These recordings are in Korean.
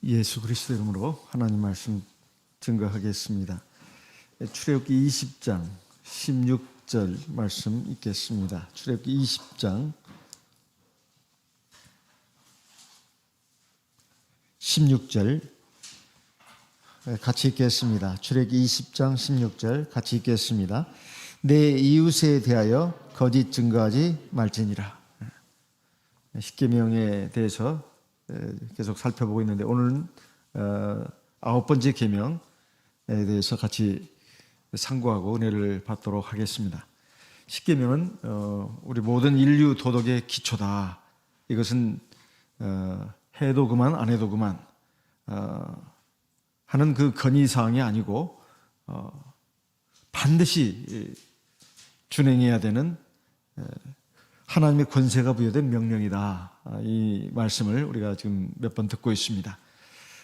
예수 그리스도 이름으로 하나님 말씀 증거하겠습니다. 출애굽기 20장 16절 말씀 읽겠습니다. 출애굽기 20장 16절 같이 읽겠습니다. 출애굽기 20장 16절 같이 읽겠습니다. 내 이웃에 대하여 거짓 증거하지 말지니라. 십계명에 대해서 계속 살펴보고 있는데 오늘은 9번째 계명에 대해서 같이 상고하고 은혜를 받도록 하겠습니다. 십계명은 우리 모든 인류 도덕의 기초다. 이것은 해도 그만 안 해도 그만 하는 그 건의사항이 아니고 반드시 준행해야 되는 하나님의 권세가 부여된 명령이다. 이 말씀을 우리가 지금 몇 번 듣고 있습니다.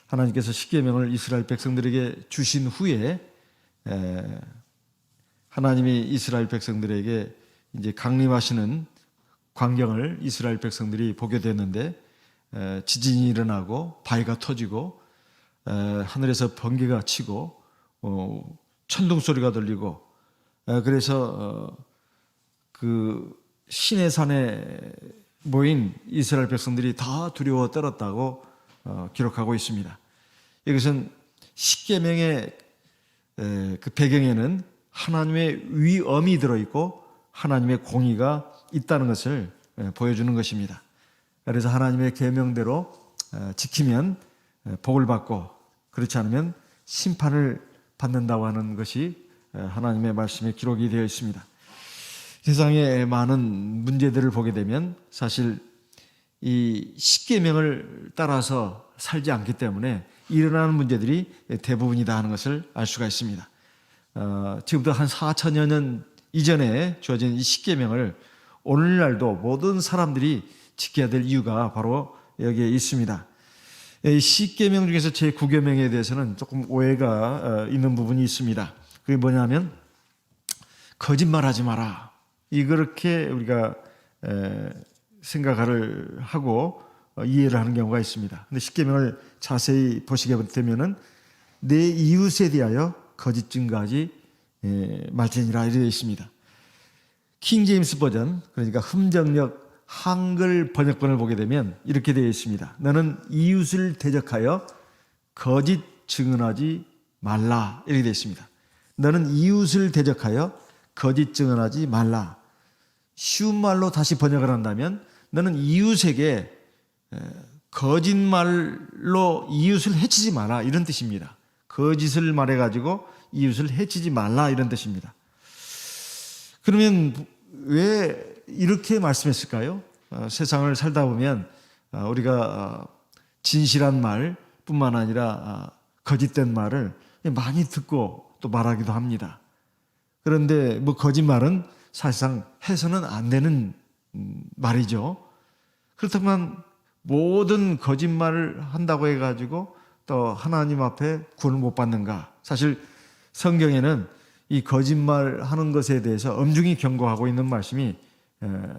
하나님께서 십계명을 이스라엘 백성들에게 주신 후에 하나님이 이스라엘 백성들에게 이제 강림하시는 광경을 이스라엘 백성들이 보게 됐는데 지진이 일어나고 바위가 터지고 하늘에서 번개가 치고 천둥 소리가 들리고 그래서 그 시내 산에 모인 이스라엘 백성들이 다 두려워 떨었다고 기록하고 있습니다. 이것은 십계명의 그 배경에는 하나님의 위엄이 들어있고 하나님의 공의가 있다는 것을 보여주는 것입니다. 그래서 하나님의 계명대로 지키면 복을 받고 그렇지 않으면 심판을 받는다고 하는 것이 하나님의 말씀에 기록이 되어 있습니다. 세상의 많은 문제들을 보게 되면 사실 이 십계명을 따라서 살지 않기 때문에 일어나는 문제들이 대부분이다 하는 것을 알 수가 있습니다. 지금부터 한 4천여 년 이전에 주어진 이 십계명을 오늘날도 모든 사람들이 지켜야 될 이유가 바로 여기에 있습니다. 이 십계명 중에서 제9계명에 대해서는 조금 오해가 있는 부분이 있습니다. 그게 뭐냐면 거짓말하지 마라. 이렇게 우리가 생각을 하고 이해를 하는 경우가 있습니다. 근데 십계명을 자세히 보시게 되면은 내 이웃에 대하여 거짓 증거하지 말지니라 이렇게 되어 있습니다. 킹 제임스 버전, 그러니까 흠정역 한글 번역본을 보게 되면 이렇게 되어 있습니다. 너는 이웃을 대적하여 거짓 증언하지 말라 이렇게 되어 있습니다. 너는 이웃을 대적하여 거짓 증언하지 말라. 쉬운 말로 다시 번역을 한다면 너는 이웃에게 거짓말로 이웃을 해치지 마라 이런 뜻입니다. 거짓을 말해가지고 이웃을 해치지 말라 이런 뜻입니다. 그러면 왜 이렇게 말씀했을까요? 세상을 살다 보면 우리가 진실한 말뿐만 아니라 거짓된 말을 많이 듣고 또 말하기도 합니다. 그런데 뭐 거짓말은 사실상 해서는 안 되는 말이죠. 그렇다면 모든 거짓말을 한다고 해가지고 또 하나님 앞에 구원을 못 받는가? 사실 성경에는 이 거짓말하는 것에 대해서 엄중히 경고하고 있는 말씀이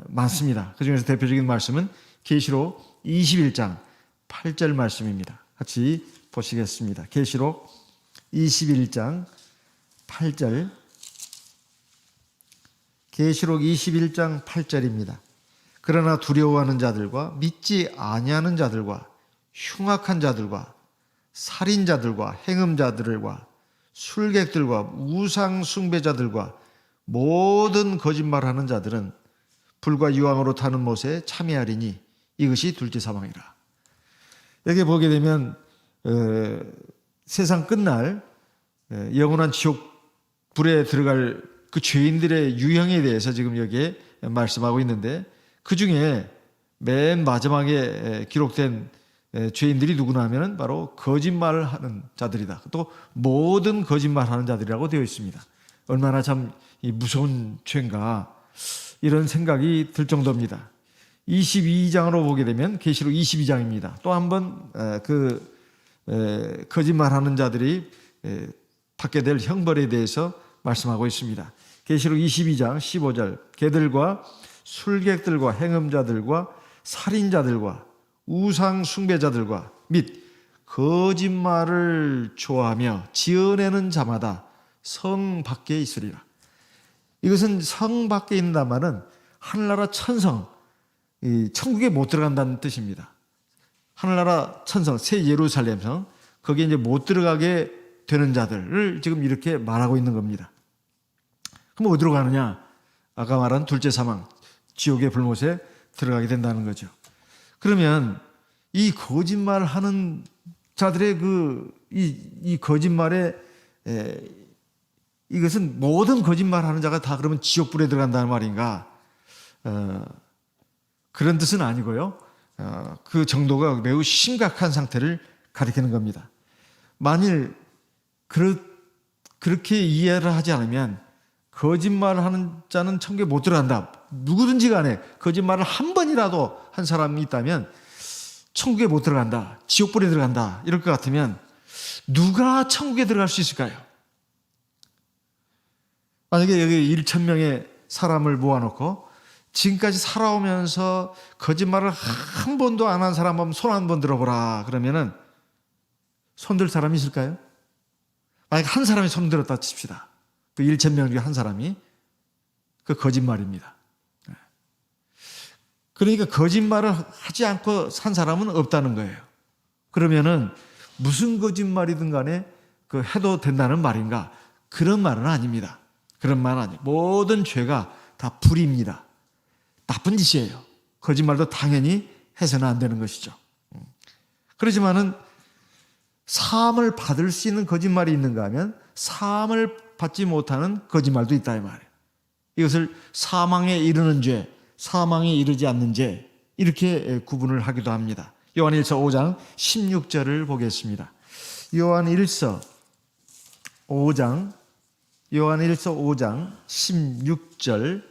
많습니다. 그중에서 대표적인 말씀은 계시록 21장 8절 말씀입니다. 같이 보시겠습니다. 계시록 21장 8절 계시록 21장 8절입니다. 그러나 두려워하는 자들과 믿지 아니하는 자들과 흉악한 자들과 살인자들과 행음자들과 술객들과 우상 숭배자들과 모든 거짓말하는 자들은 불과 유황으로 타는 못에 참여하리니 이것이 둘째 사망이라. 여기 보게 되면 세상 끝날 영원한 지옥 불에 들어갈 그 죄인들의 유형에 대해서 지금 여기에 말씀하고 있는데 그 중에 맨 마지막에 기록된 죄인들이 누구나 하면 바로 거짓말을 하는 자들이다. 또 모든 거짓말하는 자들이라고 되어 있습니다. 얼마나 참 무서운 죄인가 이런 생각이 들 정도입니다. 22장으로 보게 되면 계시록 22장입니다. 또 한 번 그 거짓말하는 자들이 받게 될 형벌에 대해서 말씀하고 있습니다. 계시록 22장 15절 개들과 술객들과 행음자들과 살인자들과 우상 숭배자들과 및 거짓말을 좋아하며 지어내는 자마다 성 밖에 있으리라. 이것은 성 밖에 있는단 말은 하늘나라 천성, 이 천국에 못 들어간다는 뜻입니다. 하늘나라 천성, 새 예루살렘성, 거기에 이제 못 들어가게 되는 자들을 지금 이렇게 말하고 있는 겁니다. 그럼 어디로 가느냐? 아까 말한 둘째 사망, 지옥의 불못에 들어가게 된다는 거죠. 그러면 이 거짓말하는 자들의 이 거짓말에 이것은 모든 거짓말하는 자가 다 그러면 지옥불에 들어간다는 말인가? 그런 뜻은 아니고요. 그 정도가 매우 심각한 상태를 가리키는 겁니다. 만일 그렇게 이해를 하지 않으면 거짓말을 하는 자는 천국에 못 들어간다. 누구든지 간에 거짓말을 한 번이라도 한 사람이 있다면 천국에 못 들어간다. 지옥불에 들어간다. 이럴 것 같으면 누가 천국에 들어갈 수 있을까요? 만약에 여기 1,000명의 사람을 모아놓고 지금까지 살아오면서 거짓말을 한 번도 안 한 사람 한번 손 한 번 들어보라 그러면은 손들 사람이 있을까요? 만약에 한 사람이 손 들었다 칩시다. 그 1,000명 중에 한 사람이 그 거짓말입니다. 그러니까 거짓말을 하지 않고 산 사람은 없다는 거예요. 그러면은 무슨 거짓말이든 간에 그 해도 된다는 말인가? 그런 말은 아닙니다. 그런 말은 아니에요. 모든 죄가 다 불입니다. 나쁜 짓이에요. 거짓말도 당연히 해서는 안 되는 것이죠. 그렇지만은 사함을 받을 수 있는 거짓말이 있는가 하면 사함을 받지 못하는 거짓말도 있다 이 말이에요. 이것을 사망에 이르는 죄, 사망에 이르지 않는 죄 이렇게 구분을 하기도 합니다. 요한일서 5장 16절을 보겠습니다. 요한일서 5장 16절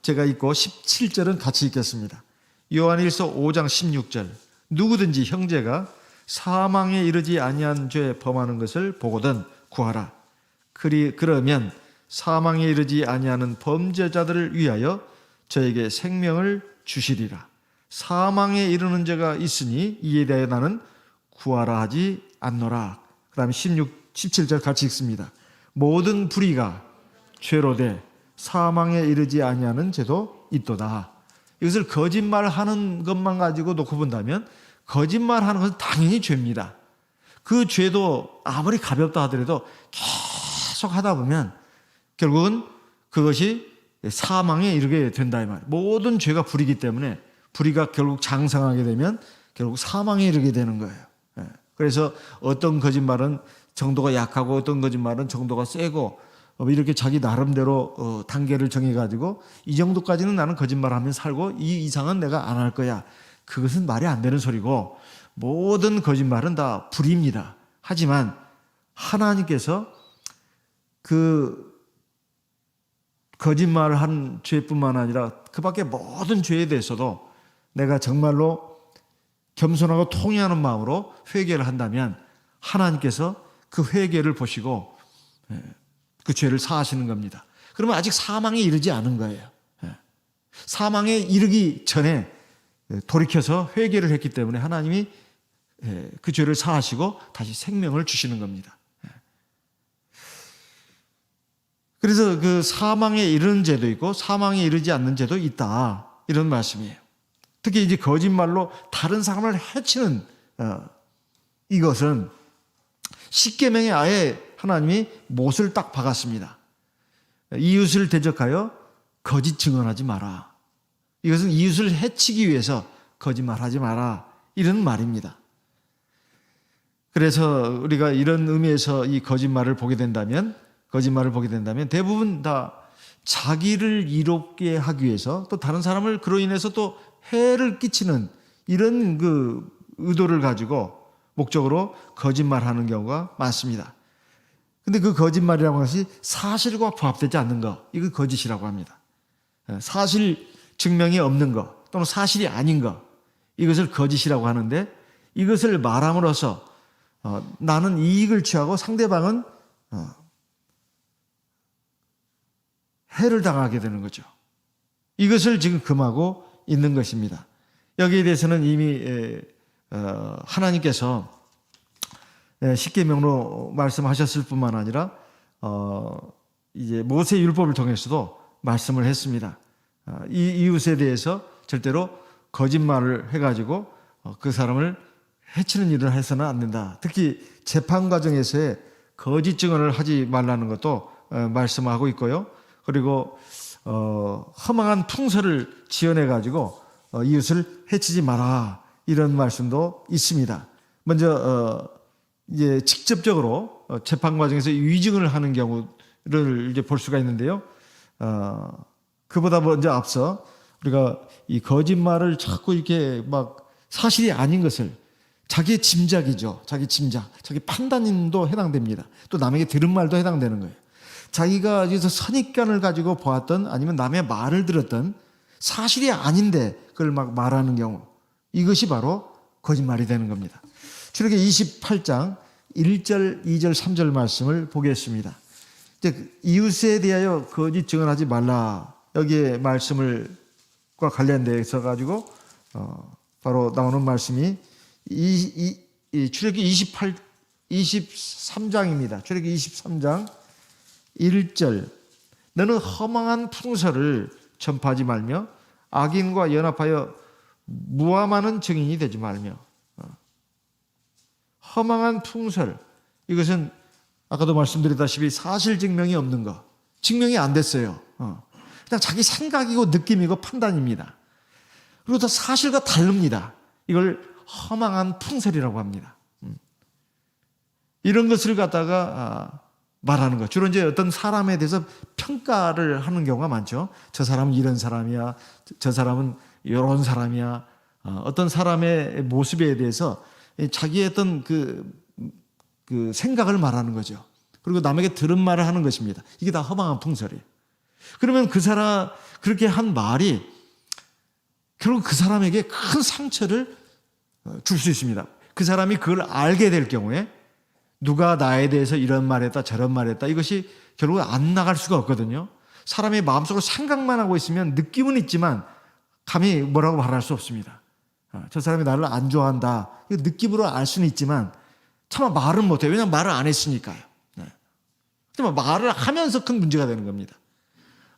제가 읽고 17절은 같이 읽겠습니다. 요한일서 5장 16절 누구든지 형제가 사망에 이르지 아니한 죄 범하는 것을 보거든 구하라. 그러면 사망에 이르지 아니하는 범죄자들을 위하여 저에게 생명을 주시리라. 사망에 이르는 죄가 있으니 이에 대하여 나는 구하라 하지 않노라. 그 다음에 17절 같이 읽습니다. 모든 불의가 죄로 돼 사망에 이르지 아니하는 죄도 있도다. 이것을 거짓말하는 것만 가지고 놓고 본다면 거짓말하는 것은 당연히 죄입니다. 그 죄도 아무리 가볍다 하더라도 계속 하다 보면 결국은 그것이 사망에 이르게 된다 이 말이에요. 모든 죄가 불이기 때문에 불의가 결국 장성하게 되면 결국 사망에 이르게 되는 거예요. 그래서 어떤 거짓말은 정도가 약하고 어떤 거짓말은 정도가 세고 이렇게 자기 나름대로 단계를 정해가지고 이 정도까지는 나는 거짓말하면 살고 이 이상은 내가 안 할 거야. 그것은 말이 안 되는 소리고 모든 거짓말은 다 불의입니다. 하지만 하나님께서 그 거짓말을 한 죄뿐만 아니라 그 밖에 모든 죄에 대해서도 내가 정말로 겸손하고 통회하는 마음으로 회개를 한다면 하나님께서 그 회개를 보시고 그 죄를 사하시는 겁니다. 그러면 아직 사망에 이르지 않은 거예요. 사망에 이르기 전에 돌이켜서 회개를 했기 때문에 하나님이 그 죄를 사하시고 다시 생명을 주시는 겁니다. 그래서 그 사망에 이르는 죄도 있고 사망에 이르지 않는 죄도 있다. 이런 말씀이에요. 특히 이제 거짓말로 다른 사람을 해치는 이것은 십계명에 아예 하나님이 못을 딱 박았습니다. 이웃을 대적하여 거짓 증언하지 마라. 이것은 이웃을 해치기 위해서 거짓말하지 마라. 이런 말입니다. 그래서 우리가 이런 의미에서 이 거짓말을 보게 된다면 대부분 다 자기를 이롭게 하기 위해서 또 다른 사람을 그로 인해서 또 해를 끼치는 이런 그 의도를 가지고 목적으로 거짓말하는 경우가 많습니다. 근데 그 거짓말이라고 하는 것이 사실과 부합되지 않는 것, 이거 거짓이라고 합니다. 사실 증명이 없는 것 또는 사실이 아닌 것, 이것을 거짓이라고 하는데 이것을 말함으로써 나는 이익을 취하고 상대방은 해를 당하게 되는 거죠. 이것을 지금 금하고 있는 것입니다. 여기에 대해서는 이미 하나님께서 십계명으로 말씀하셨을 뿐만 아니라 이제 모세 율법을 통해서도 말씀을 했습니다. 이 이웃에 대해서 절대로 거짓말을 해가지고 그 사람을 해치는 일을 해서는 안 된다. 특히 재판 과정에서의 거짓 증언을 하지 말라는 것도 말씀하고 있고요. 그리고 허망한 풍설을 지어내가지고 이웃을 해치지 마라, 이런 말씀도 있습니다. 먼저 이제 직접적으로 재판 과정에서 위증을 하는 경우를 이제 볼 수가 있는데요. 그보다 먼저 앞서 우리가 이 거짓말을 자꾸 이렇게 막 사실이 아닌 것을, 자기의 짐작이죠. 자기 짐작, 자기 판단도 해당됩니다. 또 남에게 들은 말도 해당되는 거예요. 자기가 여기서 선입견을 가지고 보았던, 아니면 남의 말을 들었던 사실이 아닌데 그걸 막 말하는 경우, 이것이 바로 거짓말이 되는 겁니다. 출애굽기 28장 1절, 2절, 3절 말씀을 보겠습니다. 이제 이웃에 대하여 거짓 증언하지 말라, 여기에 말씀을과 관련돼서 가지고 바로 나오는 말씀이 출애굽기 23장입니다. 출애굽기 23장 1절. 너는 허망한 풍설을 전파하지 말며 악인과 연합하여 무함하는 증인이 되지 말며. 허망한 풍설, 이것은 아까도 말씀드렸다시피 사실 증명이 없는 거, 증명이 안 됐어요. 그냥 자기 생각이고 느낌이고 판단입니다. 그리고 또 사실과 다릅니다. 이걸 허망한 풍설이라고 합니다. 이런 것을 갖다가 말하는 것, 주로 이제 어떤 사람에 대해서 평가를 하는 경우가 많죠. 저 사람은 이런 사람이야, 저 사람은 이런 사람이야. 어떤 사람의 모습에 대해서 자기의 어떤 그 생각을 말하는 거죠. 그리고 남에게 들은 말을 하는 것입니다. 이게 다 허망한 풍설이에요. 그러면 그 사람, 그렇게 한 말이 결국 그 사람에게 큰 상처를 줄 수 있습니다. 그 사람이 그걸 알게 될 경우에 누가 나에 대해서 이런 말했다 저런 말했다, 이것이 결국 안 나갈 수가 없거든요. 사람의 마음속으로 생각만 하고 있으면 느낌은 있지만 감히 뭐라고 말할 수 없습니다. 저 사람이 나를 안 좋아한다, 이거 느낌으로 알 수는 있지만 차마 말은 못해요. 왜냐하면 말을 안 했으니까요. 하지만 말을 하면서 큰 문제가 되는 겁니다.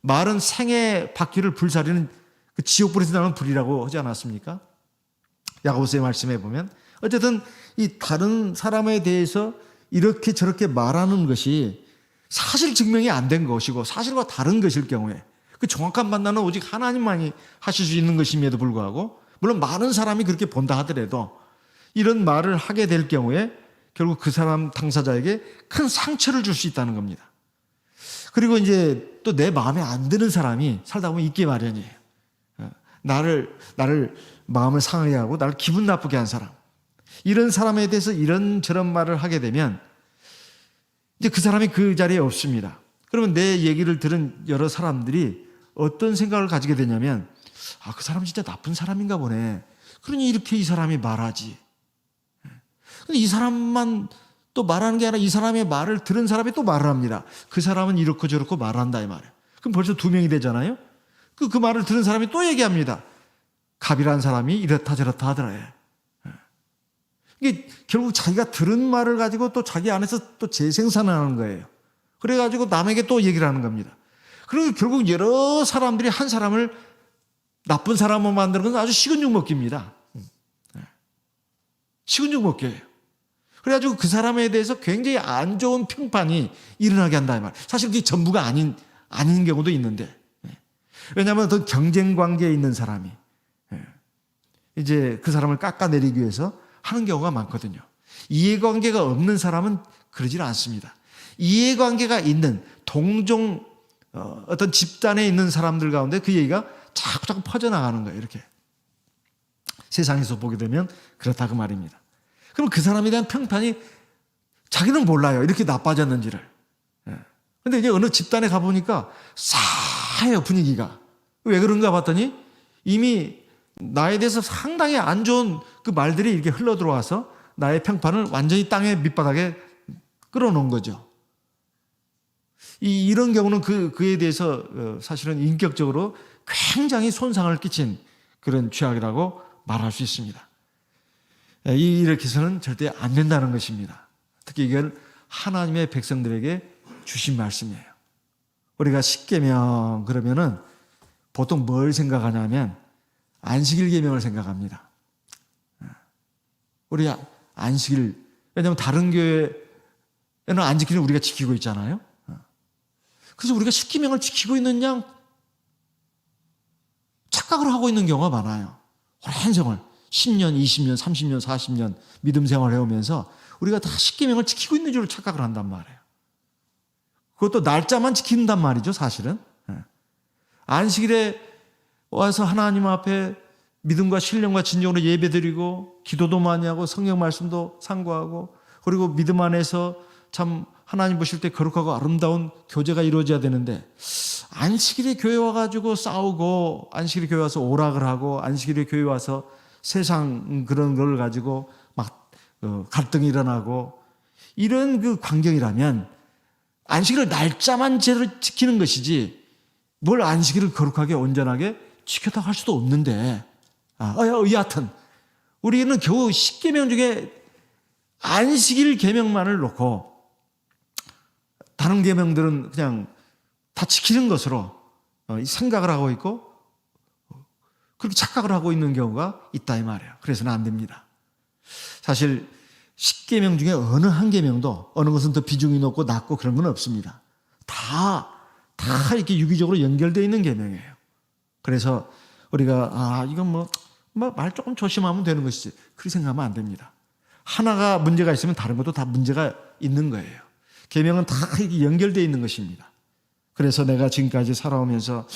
말은 생의 바퀴를 불사르는 그 지옥불에서 나오는 불이라고 하지 않았습니까? 야고보서의 말씀에 보면 어쨌든 이 다른 사람에 대해서 이렇게 저렇게 말하는 것이 사실 증명이 안 된 것이고 사실과 다른 것일 경우에 그 정확한 판단은 오직 하나님만이 하실 수 있는 것임에도 불구하고, 물론 많은 사람이 그렇게 본다 하더라도 이런 말을 하게 될 경우에 결국 그 사람 당사자에게 큰 상처를 줄 수 있다는 겁니다. 그리고 이제 또 내 마음에 안 드는 사람이 살다 보면 있기 마련이에요. 나를 마음을 상하게 하고 나를 기분 나쁘게 한 사람, 이런 사람에 대해서 이런저런 말을 하게 되면 이제 그 사람이 그 자리에 없습니다. 그러면 내 얘기를 들은 여러 사람들이 어떤 생각을 가지게 되냐면, 그 사람 진짜 나쁜 사람인가 보네. 그러니 이렇게 이 사람이 말하지. 근데 이 사람만 또 말하는 게 아니라 이 사람의 말을 들은 사람이 또 말을 합니다. 그 사람은 이렇고 저렇고 말한다, 이 말이에요. 그럼 벌써 두 명이 되잖아요. 그 말을 들은 사람이 또 얘기합니다. 갑이라는 사람이 이렇다 저렇다 하더라. 이게 결국 자기가 들은 말을 가지고 또 자기 안에서 또 재생산을 하는 거예요. 그래가지고 남에게 또 얘기를 하는 겁니다. 그리고 결국 여러 사람들이 한 사람을 나쁜 사람으로 만드는 건 아주 식은 죽 먹기입니다. 식은 죽 먹기예요. 그래가지고 그 사람에 대해서 굉장히 안 좋은 평판이 일어나게 한다, 이 말. 사실 그게 전부가 아닌 경우도 있는데, 왜냐하면 더 경쟁 관계에 있는 사람이 이제 그 사람을 깎아내리기 위해서 하는 경우가 많거든요. 이해관계가 없는 사람은 그러질 않습니다. 이해관계가 있는 동종 어떤 집단에 있는 사람들 가운데 그 얘기가 자꾸 퍼져나가는 거예요. 이렇게 세상에서 보게 되면 그렇다, 그 말입니다. 그럼 그 사람에 대한 평판이 자기는 몰라요, 이렇게 나빠졌는지를. 근데 이제 어느 집단에 가보니까 싸해요, 분위기가. 왜 그런가 봤더니 이미 나에 대해서 상당히 안 좋은 그 말들이 이렇게 흘러 들어와서 나의 평판을 완전히 땅의 밑바닥에 끌어놓은 거죠. 이런 경우는 그에 대해서 사실은 인격적으로 굉장히 손상을 끼친 그런 죄악이라고 말할 수 있습니다. 이렇게 해서는 절대 안 된다는 것입니다. 특히 이건 하나님의 백성들에게 주신 말씀이에요. 우리가 십계명 그러면은 보통 뭘 생각하냐면 안식일 계명을 생각합니다. 우리 안식일, 왜냐하면 다른 교회는 안식일을 우리가 지키고 있잖아요. 그래서 우리가 십계명을 지키고 있는 양 착각을 하고 있는 경우가 많아요. 오랜 세월 10년, 20년, 30년, 40년 믿음 생활을 해오면서 우리가 다 십계명을 지키고 있는 줄 착각을 한단 말이에요. 그것도 날짜만 지킨단 말이죠, 사실은. 안식일에 와서 하나님 앞에 믿음과 신령과 진정으로 예배드리고 기도도 많이 하고 성경 말씀도 상고하고 그리고 믿음 안에서 참 하나님 보실 때 거룩하고 아름다운 교제가 이루어져야 되는데 안식일에 교회 와가지고 싸우고 안식일에 교회 와서 오락을 하고 안식일에 교회 와서 세상 그런 걸 가지고 막 갈등이 일어나고 이런 그 광경이라면 안식일을 날짜만 제대로 지키는 것이지 뭘 안식일을 거룩하게 온전하게 지켰다고 할 수도 없는데 여하튼 우리는 겨우 10계명 중에 안식일 계명만을 놓고 다른 계명들은 그냥 다 지키는 것으로 생각을 하고 있고 그렇게 착각을 하고 있는 경우가 있다 이 말이에요. 그래서는 안 됩니다. 사실 10계명 중에 어느 한 계명도 어느 것은 더 비중이 높고 낮고 그런 건 없습니다. 다 이렇게 유기적으로 연결되어 있는 계명이에요. 그래서 우리가 이건 뭐 말 조금 조심하면 되는 것이지 그렇게 생각하면 안 됩니다. 하나가 문제가 있으면 다른 것도 다 문제가 있는 거예요. 계명은 다 연결되어 있는 것입니다. 그래서 내가 지금까지 살아오면서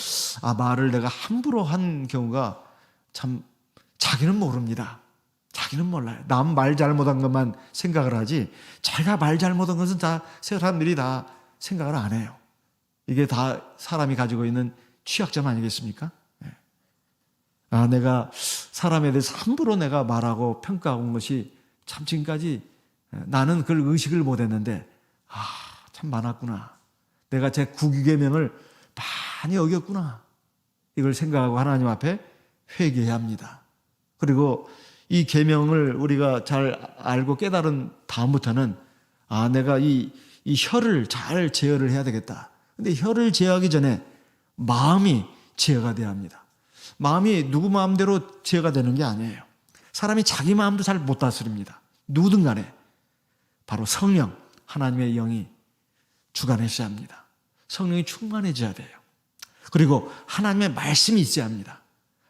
말을 내가 함부로 한 경우가 참 자기는 모릅니다. 자기는 몰라요. 남 말 잘못한 것만 생각을 하지 자기가 말 잘못한 것은 다 사람들이 다 생각을 안 해요. 이게 다 사람이 가지고 있는 취약점 아니겠습니까? 내가 사람에 대해서 함부로 내가 말하고 평가한 것이 참 지금까지 나는 그걸 의식을 못했는데 참 많았구나. 내가 제 구계명을 많이 어겼구나. 이걸 생각하고 하나님 앞에 회개해야 합니다. 그리고 이 계명을 우리가 잘 알고 깨달은 다음부터는 내가 이 혀를 잘 제어를 해야 되겠다. 근데 혀를 제어하기 전에 마음이 제어가 돼야 합니다. 마음이 누구 마음대로 제어가 되는 게 아니에요. 사람이 자기 마음도 잘 못 다스립니다. 누구든 간에 바로 성령, 하나님의 영이 주관하셔야 합니다. 성령이 충만해져야 돼요. 그리고 하나님의 말씀이 있어야 합니다.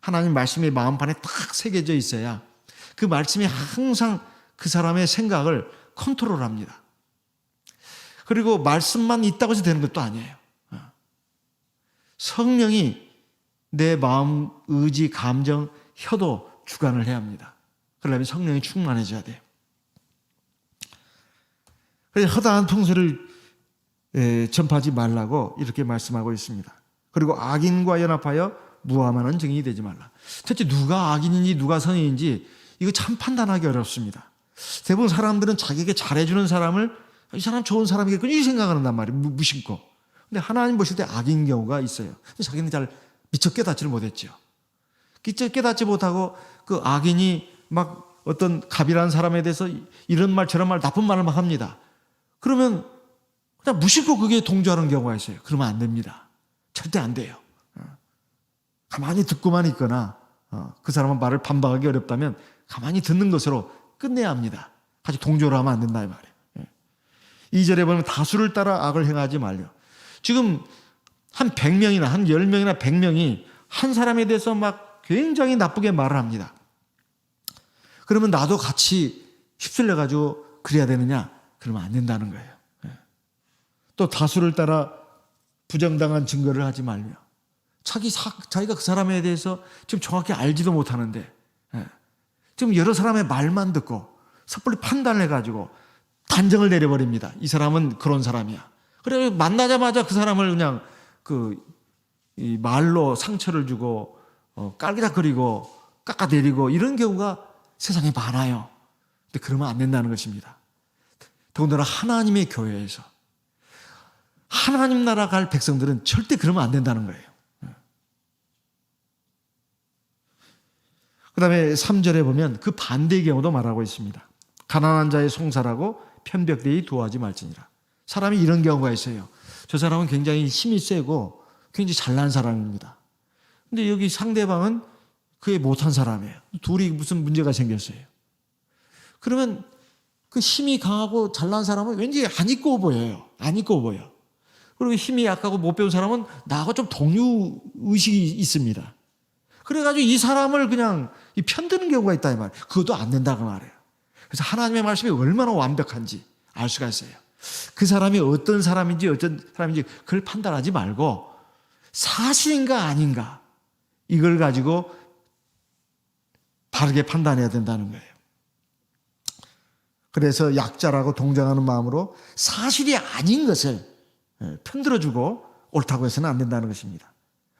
하나님 말씀이 마음판에 딱 새겨져 있어야 그 말씀이 항상 그 사람의 생각을 컨트롤합니다. 그리고 말씀만 있다고 해서 되는 것도 아니에요. 성령이 내 마음, 의지, 감정, 혀도 주관을 해야 합니다. 그러려면 성령이 충만해져야 돼요. 그래서 허다한 풍수를 전파하지 말라고 이렇게 말씀하고 있습니다. 그리고 악인과 연합하여 무함하는 증인이 되지 말라. 대체 누가 악인인지 누가 선인인지 이거 참 판단하기 어렵습니다. 대부분 사람들은 자기에게 잘해주는 사람을 이 사람 좋은 사람이겠군요 이 생각을 한단 말이에요. 무심코. 근데 하나님 보실 때 악인 경우가 있어요. 자기는 잘 미처 깨닫지를 못했죠. 미처 깨닫지 못하고 그 악인이 막 어떤 갑이라는 사람에 대해서 이런 말 저런 말 나쁜 말을 막 합니다. 그러면 그냥 무심코 그게 동조하는 경우가 있어요. 그러면 안 됩니다. 절대 안 돼요. 가만히 듣고만 있거나 그 사람은 말을 반박하기 어렵다면 가만히 듣는 것으로 끝내야 합니다. 같이 동조를 하면 안 된다 이 말이에요. 2절에 보면 다수를 따라 악을 행하지 말려. 지금 한 100명이나 한 10명이나 100명이 한 사람에 대해서 막 굉장히 나쁘게 말을 합니다. 그러면 나도 같이 휩쓸려가지고 그래야 되느냐? 그러면 안 된다는 거예요. 또 다수를 따라 부정당한 증거를 하지 말며 자기가 그 사람에 대해서 지금 정확히 알지도 못하는데 지금 여러 사람의 말만 듣고 섣불리 판단을 해가지고 단정을 내려버립니다. 이 사람은 그런 사람이야. 그래 만나자마자 그 사람을 그냥 이 말로 상처를 주고 깔기락거리고 깎아내리고 이런 경우가 세상에 많아요. 근데 그러면 안 된다는 것입니다. 더군다나 하나님의 교회에서 하나님 나라 갈 백성들은 절대 그러면 안 된다는 거예요. 그 다음에 3절에 보면 그 반대의 경우도 말하고 있습니다. 가난한 자의 송사라고 편벽되이 도하지 말지니라. 사람이 이런 경우가 있어요. 저 사람은 굉장히 힘이 세고 굉장히 잘난 사람입니다. 근데 여기 상대방은 그게 못한 사람이에요. 둘이 무슨 문제가 생겼어요. 그러면 그 힘이 강하고 잘난 사람은 왠지 안 이꺼워 보여요. 안 이꺼워 보여. 그리고 힘이 약하고 못 배운 사람은 나하고 좀 동료 의식이 있습니다. 그래가지고 이 사람을 그냥 편드는 경우가 있다 이 말이에요. 그것도 안 된다고 말해요. 그래서 하나님의 말씀이 얼마나 완벽한지 알 수가 있어요. 그 사람이 어떤 사람인지 그걸 판단하지 말고 사실인가 아닌가 이걸 가지고 바르게 판단해야 된다는 거예요. 그래서 약자라고 동정하는 마음으로 사실이 아닌 것을 편들어주고 옳다고 해서는 안 된다는 것입니다.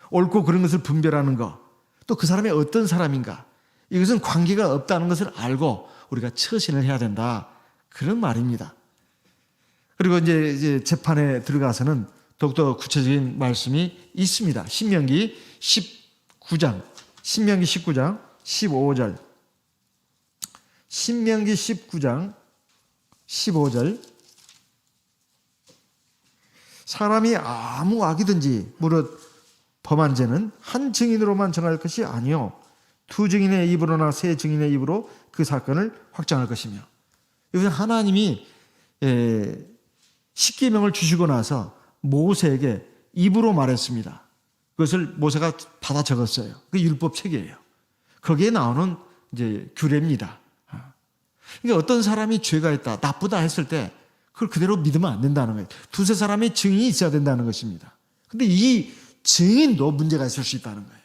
옳고 그런 것을 분별하는 것, 또 그 사람이 어떤 사람인가, 이것은 관계가 없다는 것을 알고 우리가 처신을 해야 된다. 그런 말입니다. 그리고 이제 재판에 들어가서는 더욱더 구체적인 말씀이 있습니다. 신명기 19장 15절. 신명기 19장 15절. 사람이 아무 악이든지 무릇 범한 죄는 한 증인으로만 정할 것이 아니요 두 증인의 입으로나 세 증인의 입으로 그 사건을 확정할 것이며. 이것은 하나님이 십계명을 주시고 나서 모세에게 입으로 말했습니다. 그것을 모세가 받아 적었어요. 그 율법 책이에요. 거기에 나오는 이제 규례입니다. 그러니까 어떤 사람이 죄가 있다, 나쁘다 했을 때 그걸 그대로 믿으면 안 된다는 거예요. 두세 사람의 증인이 있어야 된다는 것입니다. 근데 이 증인도 문제가 있을 수 있다는 거예요.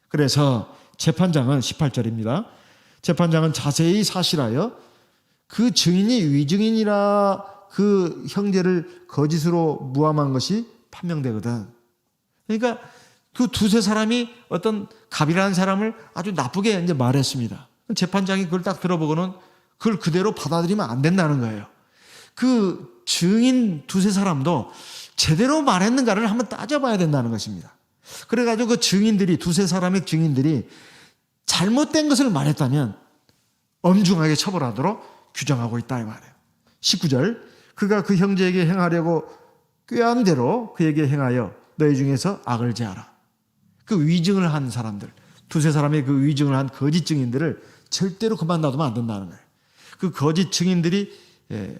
그래서 재판장은 18절입니다. 재판장은 자세히 사실하여 그 증인이 위증인이라 그 형제를 거짓으로 무함한 것이 판명되거든. 그러니까 그 두세 사람이 어떤 갑이라는 사람을 아주 나쁘게 이제 말했습니다. 재판장이 그걸 딱 들어보고는 그걸 그대로 받아들이면 안 된다는 거예요. 그 증인 두세 사람도 제대로 말했는가를 한번 따져봐야 된다는 것입니다. 그래가지고 그 증인들이, 두세 사람의 증인들이 잘못된 것을 말했다면 엄중하게 처벌하도록 규정하고 있다 이 말이에요. 19절. 그가 그 형제에게 행하려고 꾀한 대로 그에게 행하여 너희 중에서 악을 제하라. 그 위증을 한 사람들, 두세 사람의 그 위증을 한 거짓 증인들을 절대로 그만 놔두면 안 된다는 거예요. 그 거짓 증인들이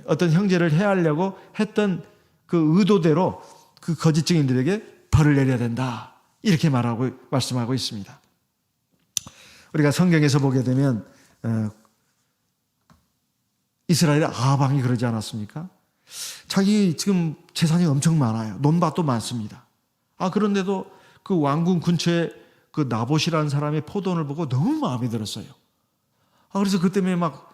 어떤 형제를 해하려고 했던 그 의도대로 그 거짓 증인들에게 벌을 내려야 된다. 이렇게 말씀하고 있습니다. 우리가 성경에서 보게 되면 이스라엘의 아합 왕이 그러지 않았습니까? 자기 지금 재산이 엄청 많아요. 논밭도 많습니다. 그런데도 그 왕궁 근처에 그 나봇이라는 사람의 포도원을 보고 너무 마음에 들었어요. 그래서 그 때문에 막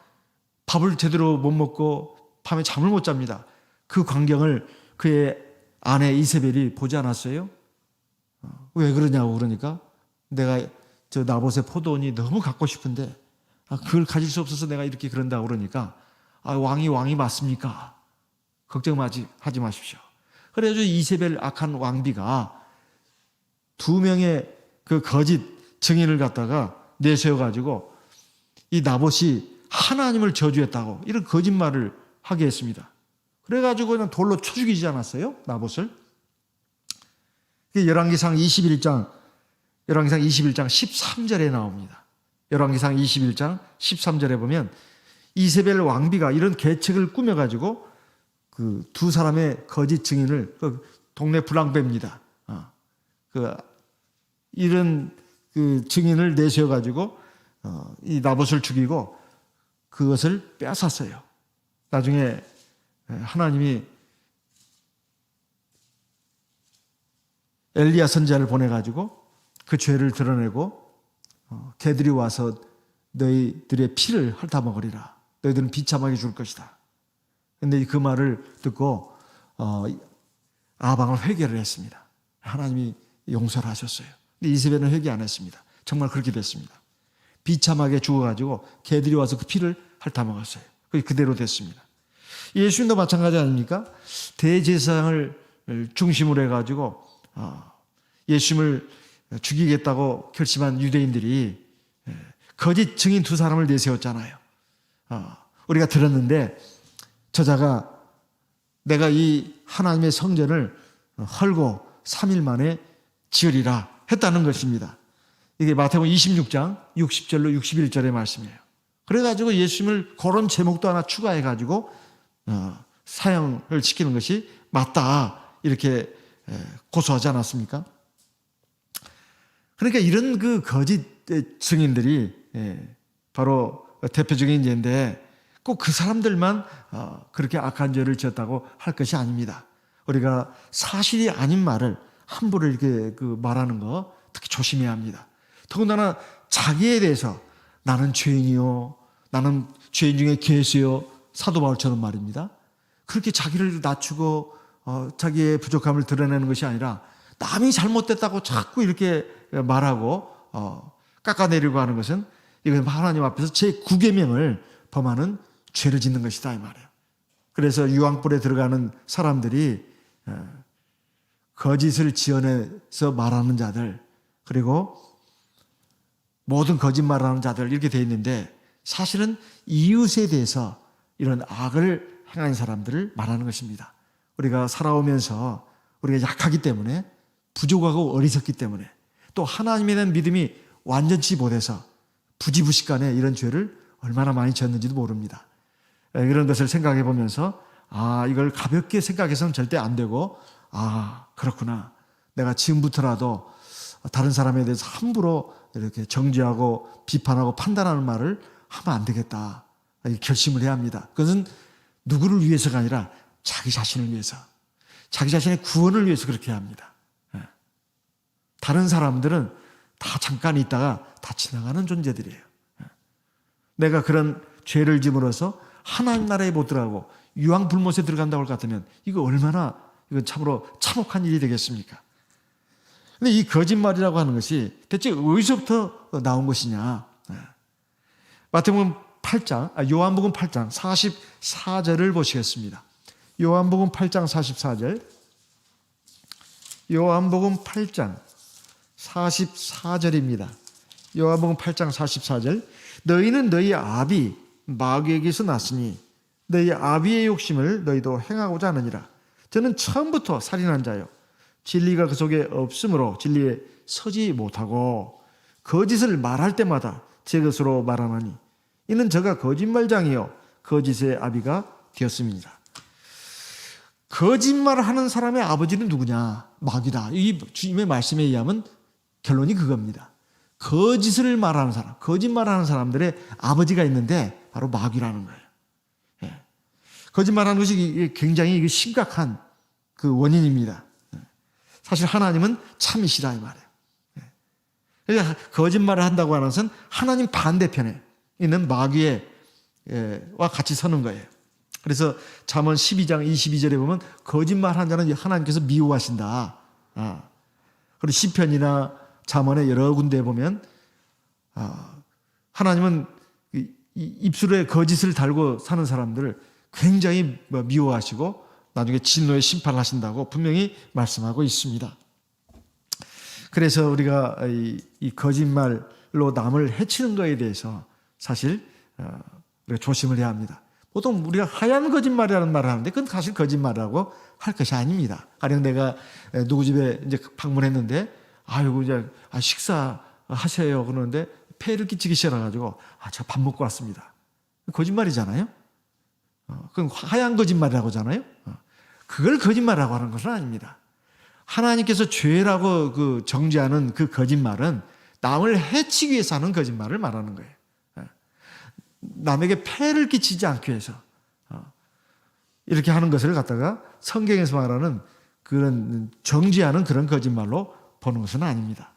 밥을 제대로 못 먹고 밤에 잠을 못 잡니다. 그 광경을 그의 아내 이세벨이 보지 않았어요? 왜 그러냐고 그러니까 내가 저 나봇의 포도원이 너무 갖고 싶은데 그걸 가질 수 없어서 내가 이렇게 그런다고 그러니까 왕이 맞습니까? 걱정하지 마십시오. 그래서 이세벨 악한 왕비가 두 명의 그 거짓 증인을 갖다가 내세워가지고 이 나봇이 하나님을 저주했다고 이런 거짓말을 하게 했습니다. 그래가지고 그냥 돌로 쳐 죽이지 않았어요? 나봇을. 열왕기상 21장 13절에 나옵니다. 열왕기상 21장 13절에 보면 이세벨 왕비가 이런 계책을 꾸며가지고 그 두 사람의 거짓 증인을 그 동네 불랑배입니다. 이런 그 증인을 내세워가지고 이 나봇을 죽이고 그것을 빼앗았어요. 나중에 하나님이 엘리야 선지자를 보내가지고 그 죄를 드러내고 개들이 와서 너희들의 피를 핥아먹으리라. 너희들은 비참하게 죽을 것이다. 그런데 그 말을 듣고 아합왕을 회개를 했습니다. 하나님이 용서를 하셨어요. 근데 이세벨은 회개 안 했습니다. 정말 그렇게 됐습니다. 비참하게 죽어가지고 개들이 와서 그 피를 핥아먹었어요. 그게 그대로 됐습니다. 예수님도 마찬가지 아닙니까? 대제사장을 중심으로 해가지고 예수님을 죽이겠다고 결심한 유대인들이 거짓 증인 두 사람을 내세웠잖아요. 우리가 들었는데 저자가 내가 이 하나님의 성전을 헐고 3일 만에 지으리라 했다는 것입니다. 이게 마태복음 26장 60절로 61절의 말씀이에요. 그래가지고 예수님을 그런 제목도 하나 추가해가지고 사형을 시키는 것이 맞다 이렇게 고소하지 않았습니까? 그러니까 이런 그 거짓 증인들이 바로 대표적인 예인데 꼭 그 사람들만 그렇게 악한 죄를 지었다고 할 것이 아닙니다. 우리가 사실이 아닌 말을 함부로 이렇게 말하는 거 특히 조심해야 합니다. 더군다나 자기에 대해서 나는 죄인이요, 나는 죄인 중에 괴수요, 사도 바울처럼 말입니다. 그렇게 자기를 낮추고 자기의 부족함을 드러내는 것이 아니라 남이 잘못됐다고 자꾸 이렇게 말하고 깎아내리고 하는 것은 이건 하나님 앞에서 제9계명을 범하는 죄를 짓는 것이다 이 말이에요. 그래서 유황불에 들어가는 사람들이 거짓을 지어내서 말하는 자들, 그리고 모든 거짓말하는 자들 이렇게 되어 있는데 사실은 이웃에 대해서 이런 악을 행하는 사람들을 말하는 것입니다. 우리가 살아오면서 우리가 약하기 때문에, 부족하고 어리석기 때문에, 또 하나님에 대한 믿음이 완전치 못해서 부지부식간에 이런 죄를 얼마나 많이 지었는지도 모릅니다. 이런 것을 생각해 보면서 이걸 가볍게 생각해서는 절대 안 되고 그렇구나, 내가 지금부터라도 다른 사람에 대해서 함부로 이렇게 정죄하고 비판하고 판단하는 말을 하면 안 되겠다, 결심을 해야 합니다. 그것은 누구를 위해서가 아니라 자기 자신을 위해서, 자기 자신의 구원을 위해서 그렇게 해야 합니다. 다른 사람들은 다 잠깐 있다가 다 지나가는 존재들이에요. 내가 그런 죄를 짐으로써 하나님 나라에 못 들어가고 유황불못에 들어간다고 할 것 같으면 이거 얼마나, 이건 참으로 참혹한 일이 되겠습니까? 근데 이 거짓말이라고 하는 것이 대체 어디서부터 나온 것이냐? 마태복음 8장, 요한복음 8장 44절을 보시겠습니다. 요한복음 8장 44절. 요한복음 8장 44절입니다. 요한복음 8장 44절. 너희는 너희 아비 마귀에게서 났으니 너희 아비의 욕심을 너희도 행하고자 하느니라. 저는 처음부터 살인한 자요, 진리가 그 속에 없으므로 진리에 서지 못하고 거짓을 말할 때마다 제 것으로 말하나니 이는 저가 거짓말장이요 거짓의 아비가 되었습니다. 거짓말을 하는 사람의 아버지는 누구냐? 마귀다. 이 주님의 말씀에 의하면 결론이 그겁니다. 거짓을 말하는 사람, 거짓말하는 사람들의 아버지가 있는데 바로 마귀라는 거예요. 거짓말하는 것이 굉장히 심각한 그 원인입니다. 사실 하나님은 참이시다 이 말이에요. 그러니까 거짓말을 한다고 하는 것은 하나님 반대편에 있는 마귀와 같이 서는 거예요. 그래서 잠언 12장 22절에 보면 거짓말한 자는 하나님께서 미워하신다. 그리고 시편이나 잠언의 여러 군데에 보면 하나님은 입술에 거짓을 달고 사는 사람들을 굉장히 미워하시고 나중에 진노의 심판을 하신다고 분명히 말씀하고 있습니다. 그래서 우리가 이 거짓말로 남을 해치는 것에 대해서 사실 우리가 조심을 해야 합니다. 보통 우리가 하얀 거짓말이라는 말을 하는데 그건 사실 거짓말이라고 할 것이 아닙니다. 가령 내가 누구 집에 이제 방문했는데 아이고 이제 식사하세요 그러는데 폐를 끼치기 싫어가지고 제가 밥 먹고 왔습니다. 거짓말이잖아요. 그건 하얀 거짓말이라고 하잖아요. 그걸 거짓말이라고 하는 것은 아닙니다. 하나님께서 죄라고 정죄하는 그 거짓말은 남을 해치기 위해서 하는 거짓말을 말하는 거예요. 남에게 폐를 끼치지 않기 위해서 이렇게 하는 것을 갖다가 성경에서 말하는 그런 정죄하는 그런 거짓말로 보는 것은 아닙니다.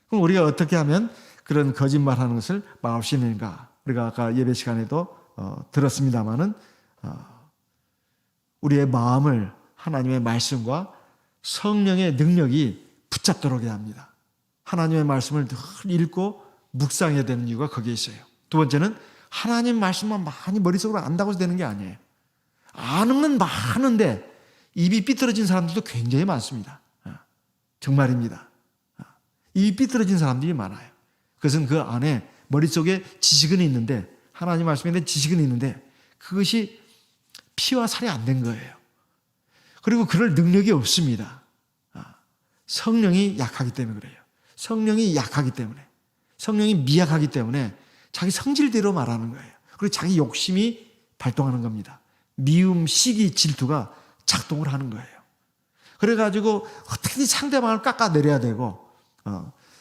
그럼 우리가 어떻게 하면 그런 거짓말하는 것을 막을 수 있는가? 우리가 아까 예배 시간에도 들었습니다마는 우리의 마음을 하나님의 말씀과 성령의 능력이 붙잡도록 해야 합니다. 하나님의 말씀을 늘 읽고 묵상해야 되는 이유가 거기에 있어요. 두 번째는 하나님 말씀만 많이 머릿속으로 안다고 해서 되는 게 아니에요. 아는 건 많은데 입이 삐뚤어진 사람들도 굉장히 많습니다. 정말입니다. 입이 삐뚤어진 사람들이 많아요. 그것은 그 안에 머릿속에 지식은 있는데, 하나님 말씀에 대한 지식은 있는데 그것이 피와 살이 안 된 거예요. 그리고 그럴 능력이 없습니다. 성령이 약하기 때문에 그래요. 성령이 약하기 때문에, 성령이 미약하기 때문에 자기 성질대로 말하는 거예요. 그리고 자기 욕심이 발동하는 겁니다. 미움, 시기, 질투가 작동을 하는 거예요. 그래가지고 어떻게든 상대방을 깎아내려야 되고,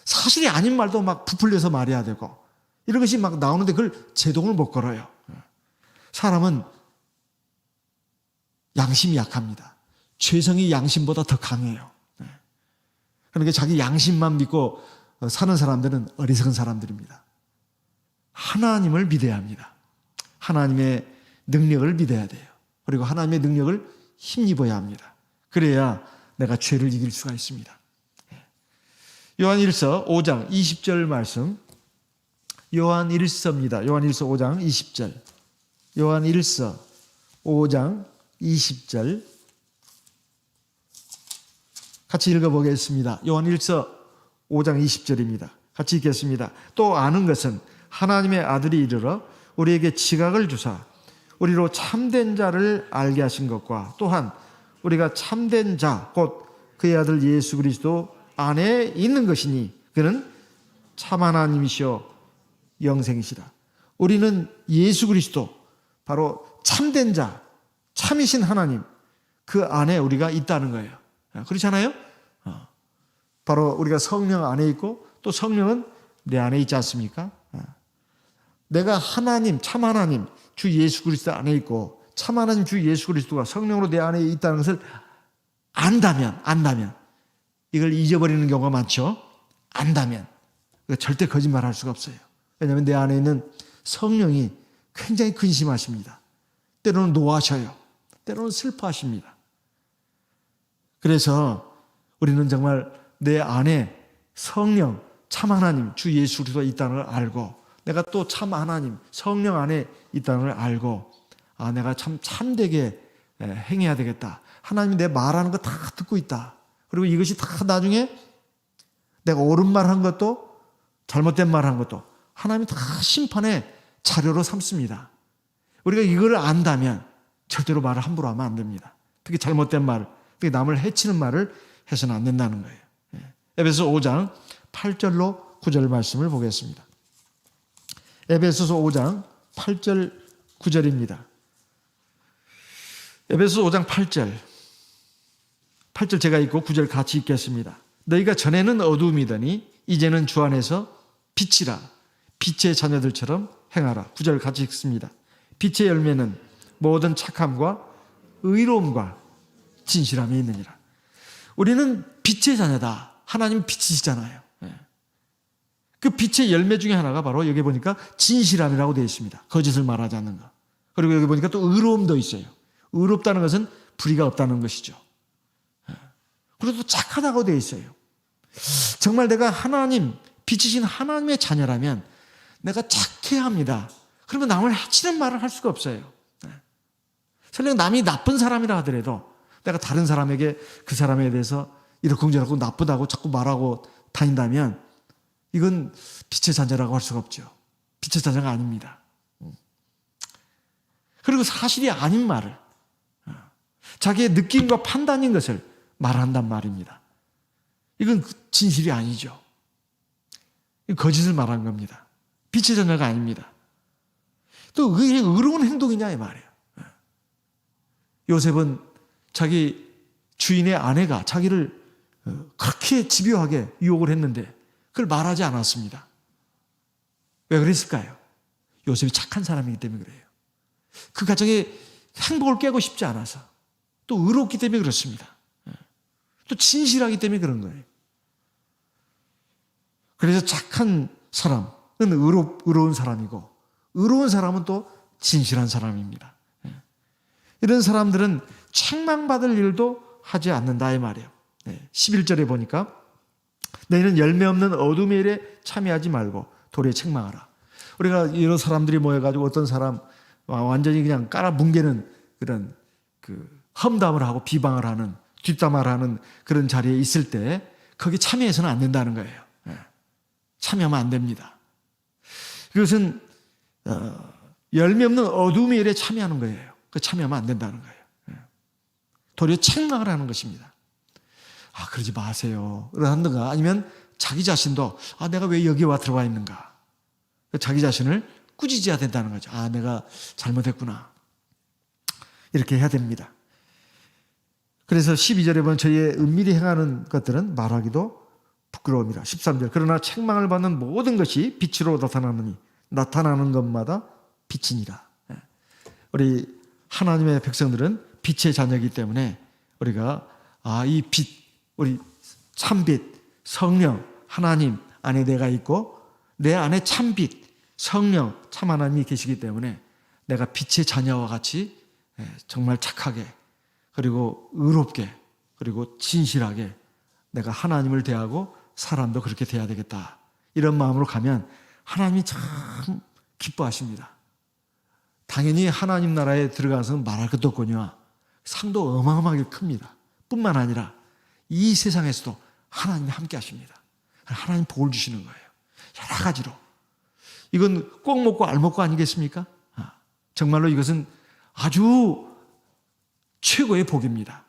사실이 아닌 말도 막 부풀려서 말해야 되고, 이런 것이 막 나오는데 그걸 제동을 못 걸어요. 사람은 양심이 약합니다. 죄성이 양심보다 더 강해요. 그러니까 자기 양심만 믿고 사는 사람들은 어리석은 사람들입니다. 하나님을 믿어야 합니다. 하나님의 능력을 믿어야 돼요. 그리고 하나님의 능력을 힘입어야 합니다. 그래야 내가 죄를 이길 수가 있습니다. 요한일서 5장 20절 말씀, 요한일서입니다. 요한일서 5장 20절, 요한일서 5장 20절 같이 읽어보겠습니다. 요한일서 5장 20절입니다. 같이 읽겠습니다. 또 아는 것은 하나님의 아들이 이르러 우리에게 지각을 주사 우리로 참된 자를 알게 하신 것과 또한 우리가 참된 자 곧 그의 아들 예수 그리스도 안에 있는 것이니 그는 참 하나님이시오 영생이시라. 우리는 예수 그리스도 바로 참된 자, 참이신 하나님 그 안에 우리가 있다는 거예요. 그렇잖아요? 바로 우리가 성령 안에 있고 또 성령은 내 안에 있지 않습니까? 내가 하나님, 참 하나님, 주 예수 그리스도 안에 있고 참 하나님 주 예수 그리스도가 성령으로 내 안에 있다는 것을 안다면 이걸 잊어버리는 경우가 많죠. 안다면 절대 거짓말할 수가 없어요. 왜냐하면 내 안에 있는 성령이 굉장히 근심하십니다. 때로는 노하셔요. 때로는 슬퍼하십니다. 그래서 우리는 정말 내 안에 성령, 참 하나님, 주 예수 그리스도가 있다는 걸 알고 내가 또 참 하나님, 성령 안에 있다는 걸 알고 내가 참 참되게 행해야 되겠다. 하나님이 내 말하는 거 다 듣고 있다. 그리고 이것이 다 나중에 내가 옳은 말 한 것도 잘못된 말 한 것도 하나님이 다 심판의 자료로 삼습니다. 우리가 이걸 안다면 절대로 말을 함부로 하면 안 됩니다. 특히 잘못된 말, 특히 남을 해치는 말을 해서는 안 된다는 거예요. 에베소서 5장 8절로 9절 말씀을 보겠습니다. 에베소서 5장 8절 9절입니다. 에베소서 5장 8절 제가 읽고 9절 같이 읽겠습니다. 너희가 전에는 어두움이더니 이제는 주 안에서 빛이라. 빛의 자녀들처럼 행하라. 9절 같이 읽습니다. 빛의 열매는 모든 착함과 의로움과 진실함이 있느니라. 우리는 빛의 자녀다. 하나님 빛이시잖아요. 그 빛의 열매 중에 하나가 바로 여기 보니까 진실함이라고 되어 있습니다. 거짓을 말하지 않는 것. 그리고 여기 보니까 또 의로움도 있어요. 의롭다는 것은 불의가 없다는 것이죠. 그리고 또 착하다고 되어 있어요. 정말 내가 하나님, 빛이신 하나님의 자녀라면 내가 착해야 합니다. 그러면 남을 해치는 말을 할 수가 없어요. 설령 남이 나쁜 사람이라 하더라도 내가 다른 사람에게 그 사람에 대해서 이러쿵저러쿵 나쁘다고 자꾸 말하고 다닌다면 이건 빛의 자녀라고 할 수가 없죠. 빛의 자녀가 아닙니다. 그리고 사실이 아닌 말을, 자기의 느낌과 판단인 것을 말한단 말입니다. 이건 진실이 아니죠. 거짓을 말한 겁니다. 빛의 자녀가 아닙니다. 또 그게 의로운 행동이냐 이 말이에요. 요셉은 자기 주인의 아내가 자기를 그렇게 집요하게 유혹을 했는데 그걸 말하지 않았습니다. 왜 그랬을까요? 요셉이 착한 사람이기 때문에 그래요. 그 가정의 행복을 깨고 싶지 않아서 또 의롭기 때문에 그렇습니다. 또 진실하기 때문에 그런 거예요. 그래서 착한 사람은 의로운 사람이고 의로운 사람은 또 진실한 사람입니다. 이런 사람들은 책망받을 일도 하지 않는다 이 말이에요. 11절에 보니까 너희는 열매 없는 어둠의 일에 참여하지 말고 도리에 책망하라. 우리가 이런 사람들이 모여가지고 어떤 사람 완전히 그냥 깔아뭉개는 그런 험담을 하고 비방을 하는 뒷담화를 하는 그런 자리에 있을 때 거기 참여해서는 안 된다는 거예요. 참여하면 안 됩니다. 그것은 열매 없는 어둠의 일에 참여하는 거예요. 그 참여하면 안 된다는 거예요. 도리어 책망을 하는 것입니다. 그러지 마세요. 그러든가 아니면 자기 자신도 내가 왜 여기 와 들어와 있는가. 자기 자신을 꾸짖어야 된다는 거죠. 내가 잘못했구나. 이렇게 해야 됩니다. 그래서 12절에 보면 저희의 은밀히 행하는 것들은 말하기도 부끄러움이라. 13절 그러나 책망을 받는 모든 것이 빛으로 나타나느니 나타나는 것마다 빛이니라. 우리 하나님의 백성들은 빛의 자녀이기 때문에 우리가 이 빛, 우리 참빛, 성령, 하나님 안에 내가 있고 내 안에 참빛, 성령, 참 하나님이 계시기 때문에 내가 빛의 자녀와 같이 정말 착하게 그리고 의롭게 그리고 진실하게 내가 하나님을 대하고 사람도 그렇게 대해야 되겠다. 이런 마음으로 가면 하나님이 참 기뻐하십니다. 당연히 하나님 나라에 들어가서 말할 것도 없거니와 상도 어마어마하게 큽니다. 뿐만 아니라 이 세상에서도 하나님이 함께 하십니다. 하나님 복을 주시는 거예요. 여러 가지로. 이건 꼭 먹고 알 먹고 아니겠습니까? 정말로 이것은 아주 최고의 복입니다.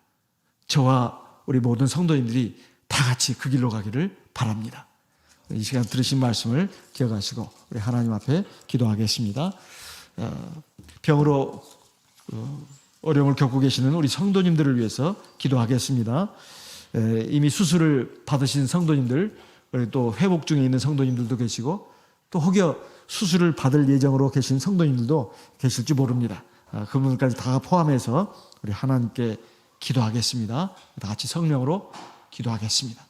저와 우리 모든 성도님들이 다 같이 그 길로 가기를 바랍니다. 이 시간 들으신 말씀을 기억하시고 우리 하나님 앞에 기도하겠습니다. 병으로 어려움을 겪고 계시는 우리 성도님들을 위해서 기도하겠습니다. 이미 수술을 받으신 성도님들, 그리고 또 회복 중에 있는 성도님들도 계시고 또 혹여 수술을 받을 예정으로 계신 성도님들도 계실지 모릅니다. 그분들까지 다 포함해서 우리 하나님께 기도하겠습니다. 다 같이 성령으로 기도하겠습니다.